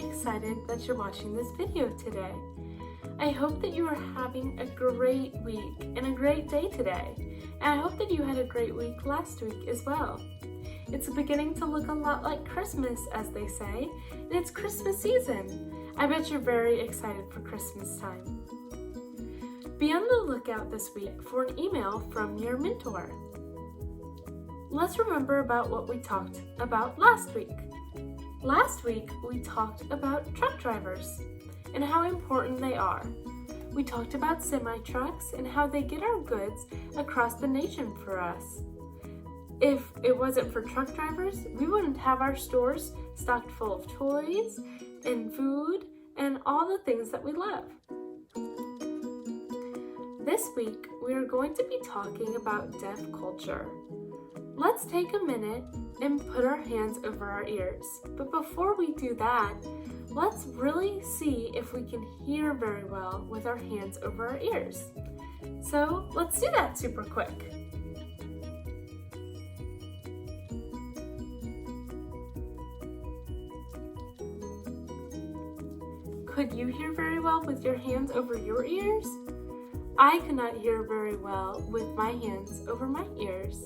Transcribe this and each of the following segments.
excited that you're watching this video today. I hope that you are having a great week and a great day today. And I hope that you had a great week last week as well. It's beginning to look a lot like Christmas, as they say, and it's Christmas season. I bet you're very excited for Christmas time. Be on the lookout this week for an email from your mentor. Let's remember about what we talked about last week. Last week, we talked about truck drivers and how important they are. We talked about semi-trucks and how they get our goods across the nation for us. If it wasn't for truck drivers, we wouldn't have our stores stocked full of toys and food and all the things that we love. This week, we are going to be talking about deaf culture. Let's take a minute and put our hands over our ears. But before we do that, let's really see if we can hear very well with our hands over our ears. So let's do that super quick. Could you hear very well with your hands over your ears? I could not hear very well with my hands over my ears.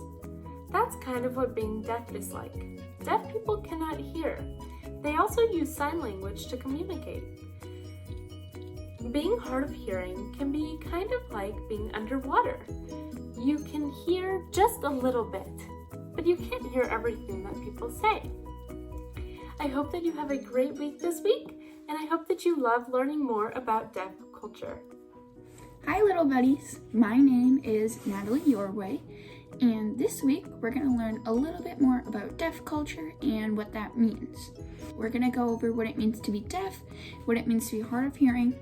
That's kind of what being deaf is like. Deaf people cannot hear. They also use sign language to communicate. Being hard of hearing can be kind of like being underwater. You can hear just a little bit, but you can't hear everything that people say. I hope that you have a great week this week, and I hope that you love learning more about deaf culture. Hi little buddies, my name is Natalie Yorway, and this week we're going to learn a little bit more about deaf culture and what that means. We're going to go over what it means to be deaf, what it means to be hard of hearing,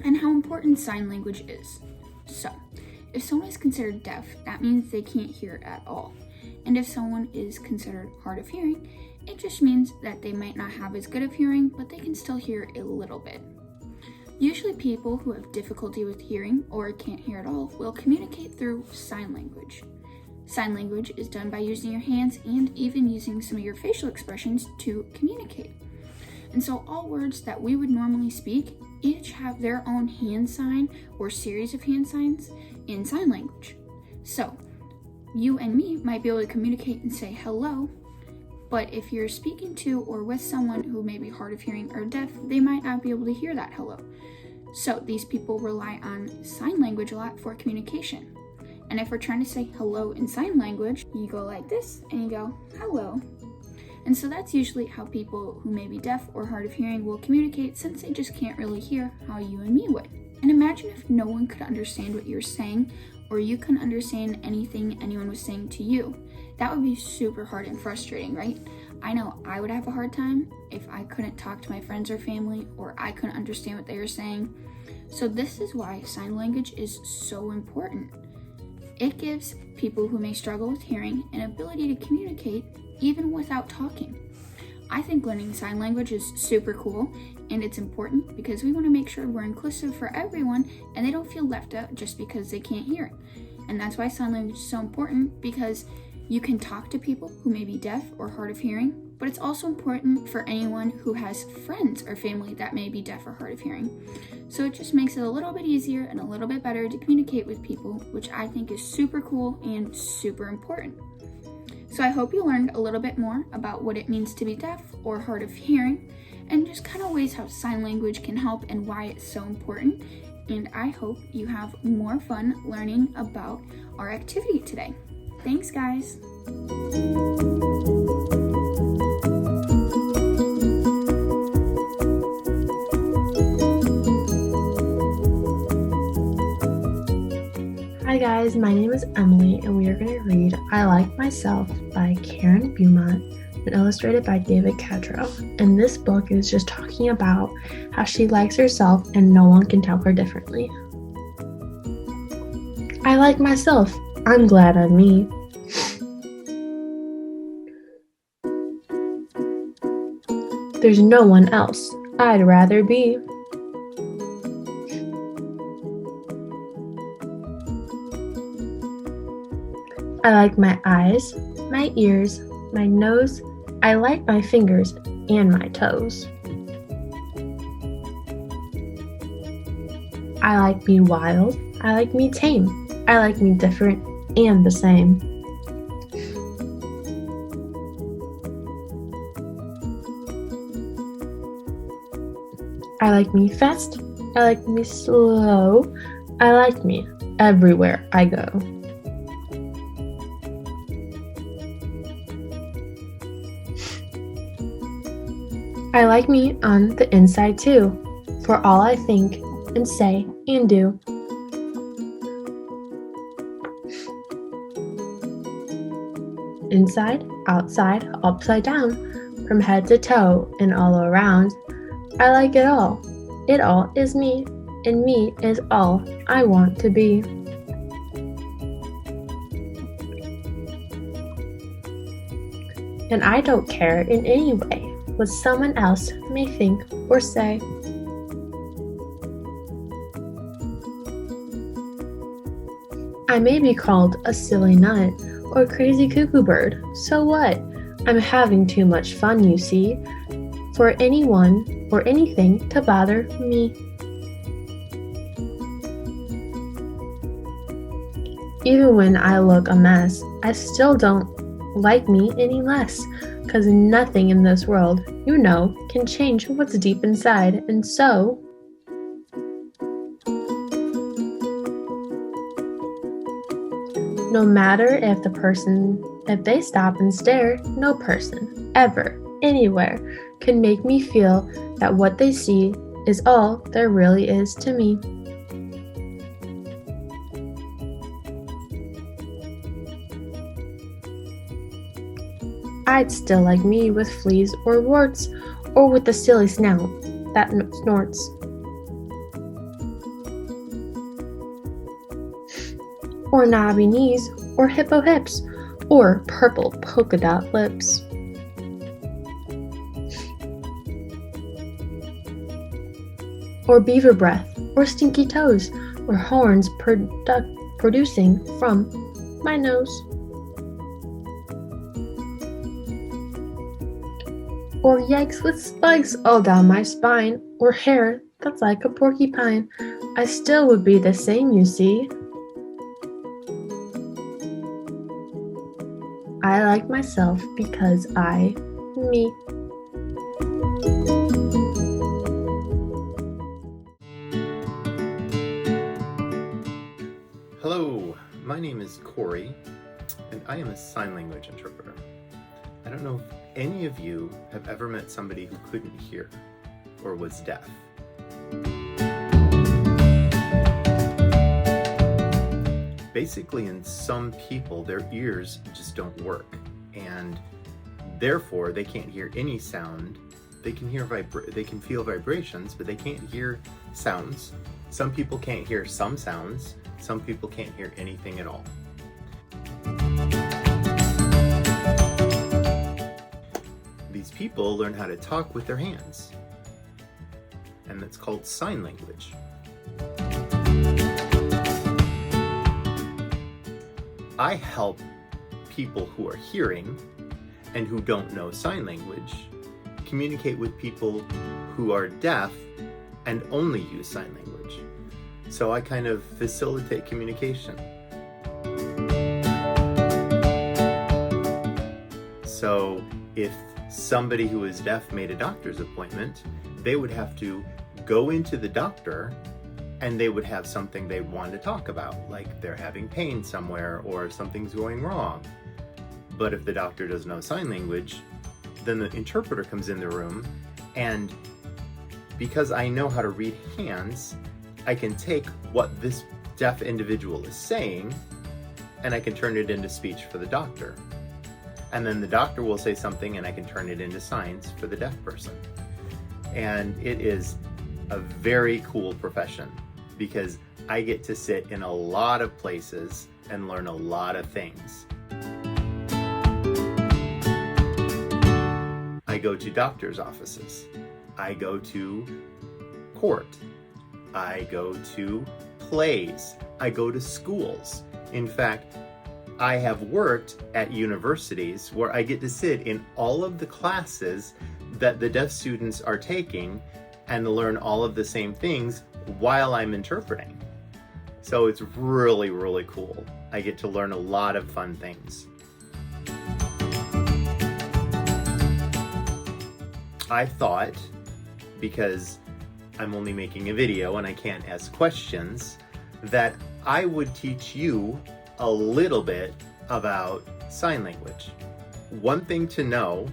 and how important sign language is. So, if someone is considered deaf, that means they can't hear at all. And if someone is considered hard of hearing, it just means that they might not have as good of hearing, but they can still hear a little bit. Usually people who have difficulty with hearing or can't hear at all will communicate through sign language. Sign language is done by using your hands and even using some of your facial expressions to communicate. And so all words that we would normally speak each have their own hand sign or series of hand signs in sign language. So you and me might be able to communicate and say hello, but if you're speaking to or with someone who may be hard of hearing or deaf, they might not be able to hear that hello. So these people rely on sign language a lot for communication. And if we're trying to say hello in sign language, you go like this and you go, hello. And so that's usually how people who may be deaf or hard of hearing will communicate, since they just can't really hear how you and me would. And imagine if no one could understand what you're saying, or you couldn't understand anything anyone was saying to you. That would be super hard and frustrating, right? I know I would have a hard time if I couldn't talk to my friends or family, or I couldn't understand what they were saying. So this is why sign language is so important. It gives people who may struggle with hearing an ability to communicate even without talking. I think learning sign language is super cool, and it's important because we want to make sure we're inclusive for everyone and they don't feel left out just because they can't hear it. And that's why sign language is so important, because you can talk to people who may be deaf or hard of hearing, but it's also important for anyone who has friends or family that may be deaf or hard of hearing. So it just makes it a little bit easier and a little bit better to communicate with people, which I think is super cool and super important. So I hope you learned a little bit more about what it means to be deaf or hard of hearing, and just kind of ways how sign language can help and why it's so important. And I hope you have more fun learning about our activity today. Thanks, guys. Hi guys, my name is Emily, and we are going to read I Like Myself by Karen Beaumont and illustrated by David Catrow. And this book is just talking about how she likes herself and no one can tell her differently. I like myself. I'm glad I'm me. There's no one else I'd rather be. I like my eyes, my ears, my nose. I like my fingers and my toes. I like me wild. I like me tame. I like me different and the same. I like me fast. I like me slow. I like me everywhere I go. I like me on the inside too, for all I think and say and do. Inside, outside, upside down, from head to toe and all around. I like it all. It all is me, and me is all I want to be. And I don't care in any way what someone else may think or say. I may be called a silly nut or crazy cuckoo bird, so what? I'm having too much fun, you see, for anyone or anything to bother me. Even when I look a mess, I still don't like me any less, 'cause nothing in this world, you know, can change what's deep inside, and so no matter if they stop and stare, no person, ever, anywhere, can make me feel that what they see is all there really is to me. I'd still like me with fleas or warts, or with a silly snout that snorts. Or knobby knees, or hippo hips, or purple polka dot lips. Or beaver breath, or stinky toes, or horns producing from my nose. Or yikes with spikes all down my spine, or hair that's like a porcupine. I still would be the same, you see. I like myself because me. Hello, my name is Cory, and I am a sign language interpreter. I don't know if any of you have ever met somebody who couldn't hear or was deaf. Basically, in some people, their ears just don't work, and therefore they can't hear any sound. They can hear they can feel vibrations, but they can't hear sounds. Some people can't hear some sounds. Some people can't hear anything at all. These people learn how to talk with their hands, and that's called sign language. I help people who are hearing and who don't know sign language communicate with people who are deaf and only use sign language. So I kind of facilitate communication. So if somebody who is deaf made a doctor's appointment, they would have to go into the doctor and they would have something they want to talk about, like they're having pain somewhere or something's going wrong. But if the doctor doesn't know sign language, then the interpreter comes in the room, and because I know how to read hands, I can take what this deaf individual is saying and I can turn it into speech for the doctor. And then the doctor will say something and I can turn it into signs for the deaf person. And it is a very cool profession because I get to sit in a lot of places and learn a lot of things. I go to doctor's offices. I go to court. I go to plays. I go to schools. In fact, I have worked at universities where I get to sit in all of the classes that the deaf students are taking and learn all of the same things while I'm interpreting. So it's really, really cool. I get to learn a lot of fun things. I thought, because I'm only making a video and I can't ask questions, that I would teach you a little bit about sign language. One thing to know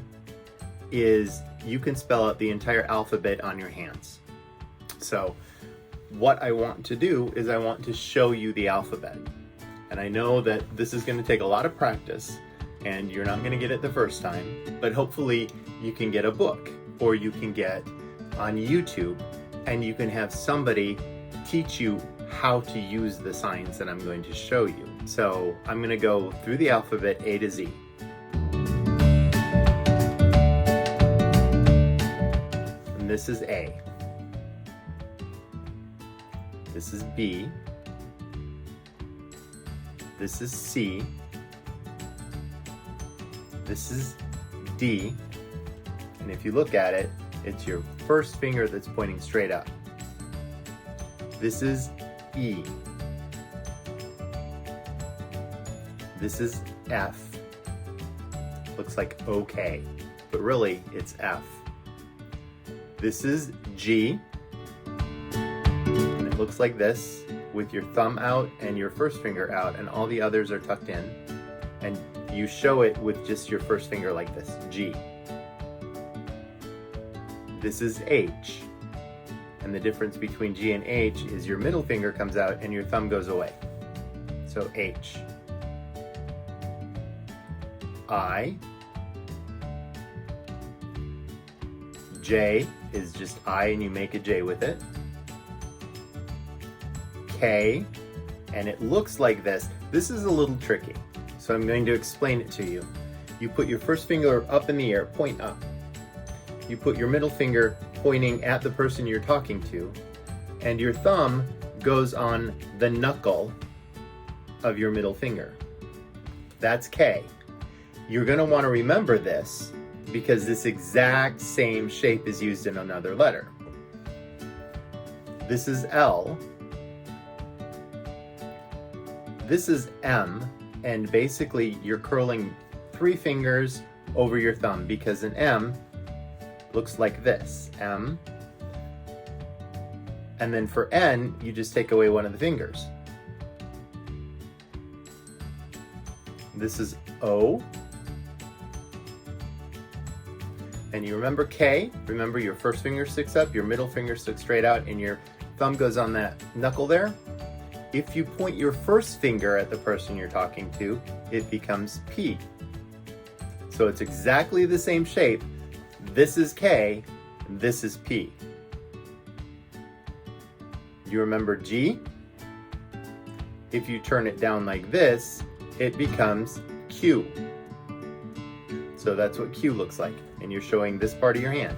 is you can spell out the entire alphabet on your hands. So what I want to do is I want to show you the alphabet. And I know that this is going to take a lot of practice and you're not going to get it the first time, but hopefully you can get a book or you can get on YouTube and you can have somebody teach you how to use the signs that I'm going to show you. So I'm going to go through the alphabet A to Z. And this is A. This is B. This is C. This is D. And if you look at it, it's your first finger that's pointing straight up. This is E. This is F. Looks like OK, but really it's F. This is G. And it looks like this with your thumb out and your first finger out, and all the others are tucked in. And you show it with just your first finger like this, G. This is H. And the difference between G and H is your middle finger comes out and your thumb goes away. So H. I. J is just I and you make a J with it. K, and it looks like this. This is a little tricky, so I'm going to explain it to you. You put your first finger up in the air, point up. You put your middle finger pointing at the person you're talking to, and your thumb goes on the knuckle of your middle finger. That's K. You're going to want to remember this because this exact same shape is used in another letter. This is L. This is M, and basically you're curling 3 fingers over your thumb because an M looks like this, M. And then for N, you just take away one of the fingers. This is O. And you remember K, remember your first finger sticks up, your middle finger sticks straight out, and your thumb goes on that knuckle there. If you point your first finger at the person you're talking to, it becomes P. So it's exactly the same shape. This is K, this is P. You remember G? If you turn it down like this, it becomes Q. So that's what Q looks like, and you're showing this part of your hand.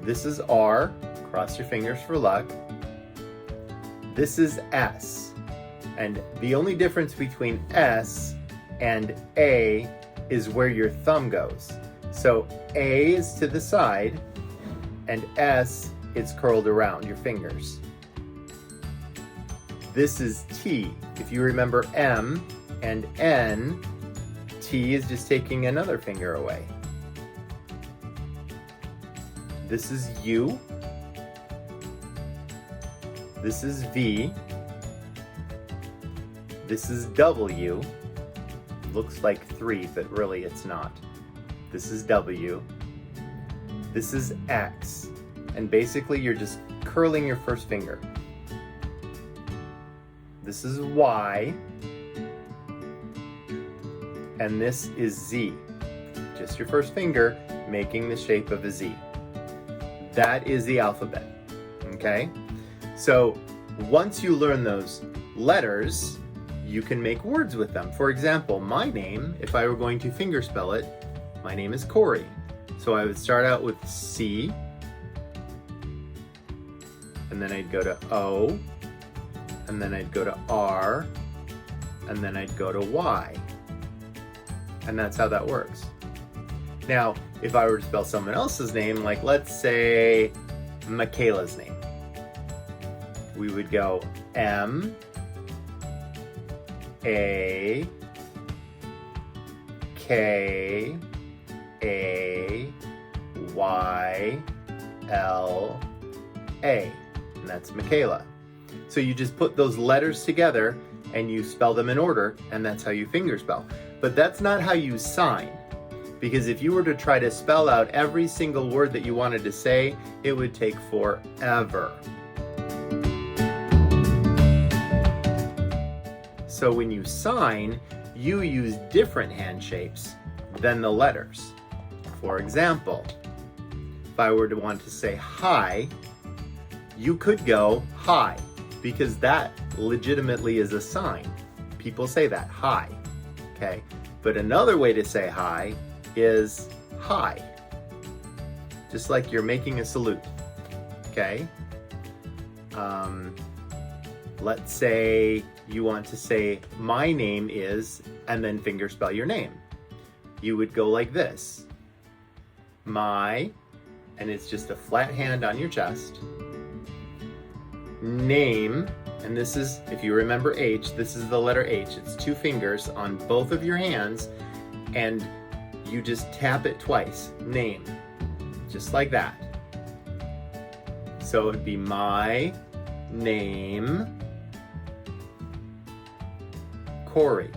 This is R, cross your fingers for luck. This is S, and the only difference between S and A is where your thumb goes. So A is to the side, and S is curled around your fingers. This is T. If you remember M and N, T is just taking another finger away. This is U. This is V. This is W. Looks like 3, but really it's not. This is W. This is X. And basically you're just curling your first finger. This is Y. And this is Z. Just your first finger making the shape of a Z. That is the alphabet. Okay? So once you learn those letters, you can make words with them. For example, my name, if I were going to fingerspell it, my name is Cory. So I would start out with C, and then I'd go to O, and then I'd go to R, and then I'd go to Y. And that's how that works. Now, if I were to spell someone else's name, like let's say Michaela's name, we would go M, A, K, A, Y, L, A. And that's Michaela. So you just put those letters together and you spell them in order, and that's how you fingerspell. But that's not how you sign. Because if you were to try to spell out every single word that you wanted to say, it would take forever. So when you sign, you use different hand shapes than the letters. For example, if I were to want to say hi, you could go hi, because that legitimately is a sign. People say that, hi, okay? But another way to say hi is hi, just like you're making a salute, okay? Let's say you want to say my name is, and then fingerspell your name. You would go like this, my, and it's just a flat hand on your chest, name, and this is, if you remember H, this is the letter H. It's 2 fingers on both of your hands, and you just tap it twice, name, just like that. So it would be my name, Cory.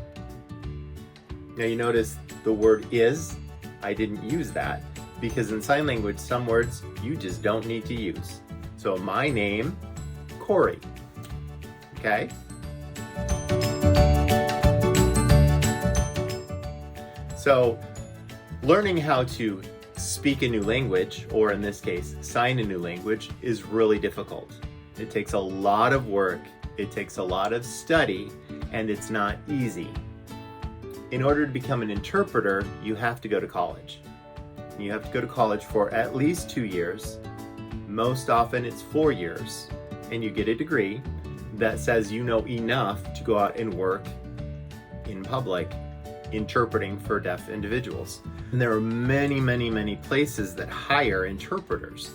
Now you notice the word is, I didn't use that, because in sign language, some words you just don't need to use. So my name, Cory, okay? So learning how to speak a new language, or in this case, sign a new language, is really difficult. It takes a lot of work, it takes a lot of study, and it's not easy. In order to become an interpreter, you have to go to college. You have to go to college for at least 2 years. Most often it's 4 years, and you get a degree that says you know enough to go out and work in public interpreting for deaf individuals. And there are many, many, many places that hire interpreters.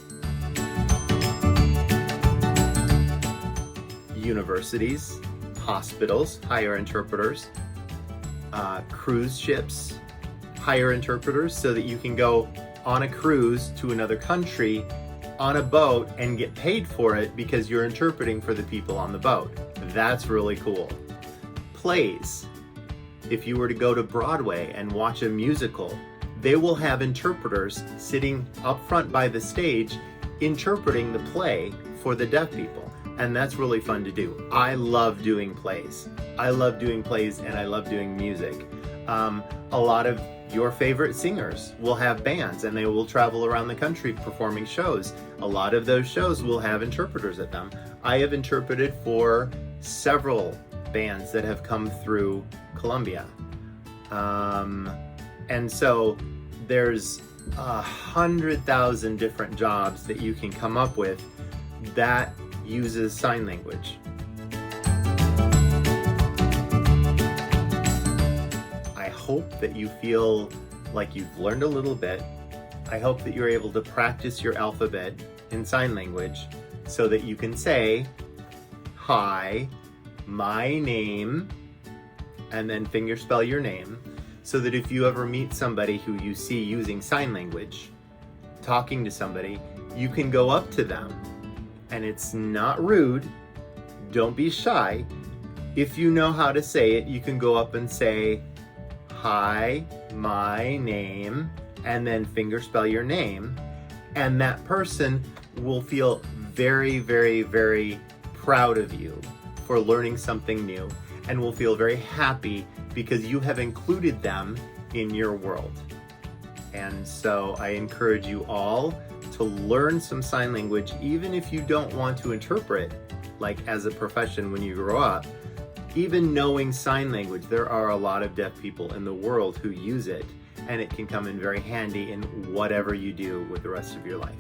Universities, hospitals hire interpreters. Cruise ships hire interpreters so that you can go on a cruise to another country on a boat and get paid for it because you're interpreting for the people on the boat. That's really cool. Plays. If you were to go to Broadway and watch a musical, they will have interpreters sitting up front by the stage interpreting the play for the deaf people. And that's really fun to do. I love doing plays. I love doing plays and I love doing music. A lot of your favorite singers will have bands and they will travel around the country performing shows. A lot of those shows will have interpreters at them. I have interpreted for several bands that have come through Columbia. And so there's 100,000 different jobs that you can come up with that uses sign language. I hope that you feel like you've learned a little bit. I hope that you're able to practice your alphabet in sign language so that you can say, hi, my name, and then fingerspell your name, so that if you ever meet somebody who you see using sign language, talking to somebody, you can go up to them. And it's not rude. Don't be shy. If you know how to say it, you can go up and say, hi, my name, and then fingerspell your name. And that person will feel very, very, very proud of you for learning something new, and will feel very happy because you have included them in your world. And so I encourage you all to learn some sign language, even if you don't want to interpret like as a profession when you grow up. Even knowing sign language, there are a lot of deaf people in the world who use it, and it can come in very handy in whatever you do with the rest of your life.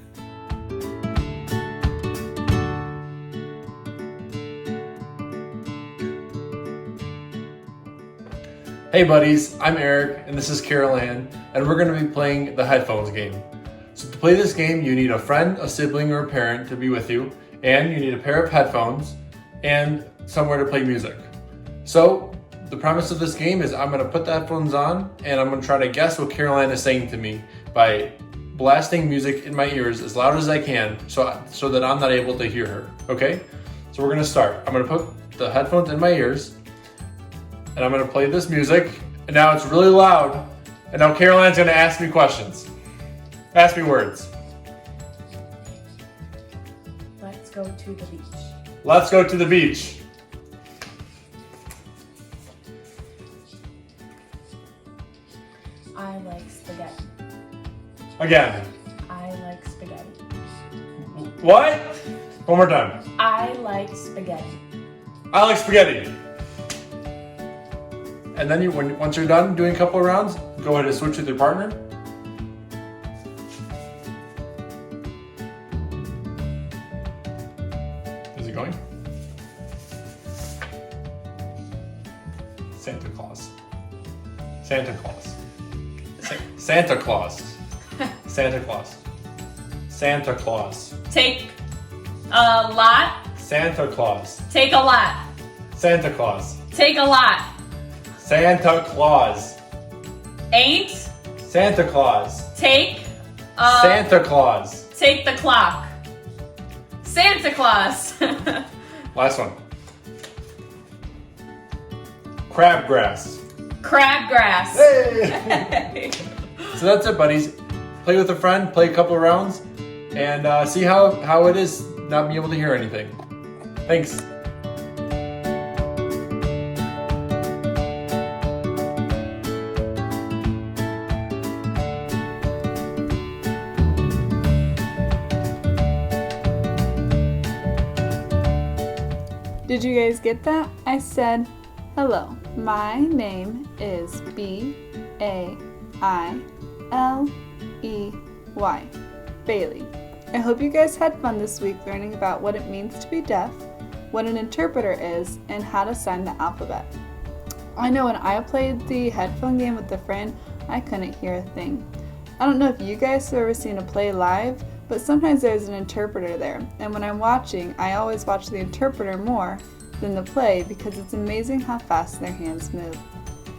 Hey buddies, I'm Eric and this is Carol Ann, and we're going to be playing the headphones game. So to play this game, you need a friend, a sibling, or a parent to be with you, and you need a pair of headphones and somewhere to play music. So the premise of this game is I'm going to put the headphones on and I'm going to try to guess what Caroline is saying to me by blasting music in my ears as loud as I can so that I'm not able to hear her, okay? So we're going to start. I'm going to put the headphones in my ears and I'm going to play this music, and now it's really loud, and now Caroline's going to ask me questions. Ask me words. Let's go to the beach. Let's go to the beach. I like spaghetti. Again. I like spaghetti. What? One more time. I like spaghetti. I like spaghetti. And then once you're done doing a couple of rounds, go ahead and switch with your partner. Is it going? Santa Claus. Santa Claus. Santa Claus. Santa Claus. Santa Claus. Take a lot. Santa Claus. Take a lot. Santa Claus. Take a lot. Santa Claus. Ain't. Santa Claus. Take. Santa Claus. Take the clock. Santa Claus. Last one. Crabgrass. Crabgrass. Hey! So that's it, buddies. Play with a friend, play a couple of rounds, and see how it is not being able to hear anything. Thanks. Did you guys get that? I said, hello, my name is B-A-I-L-E-Y, Bailey. I hope you guys had fun this week learning about what it means to be deaf, what an interpreter is, and how to sign the alphabet. I know when I played the headphone game with a friend, I couldn't hear a thing. I don't know if you guys have ever seen a play live, but sometimes there's an interpreter there, and when I'm watching, I always watch the interpreter more than the play because it's amazing how fast their hands move.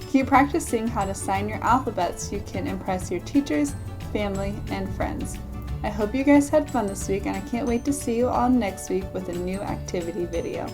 Keep practicing how to sign your alphabet so you can impress your teachers, family, and friends. I hope you guys had fun this week, and I can't wait to see you all next week with a new activity video.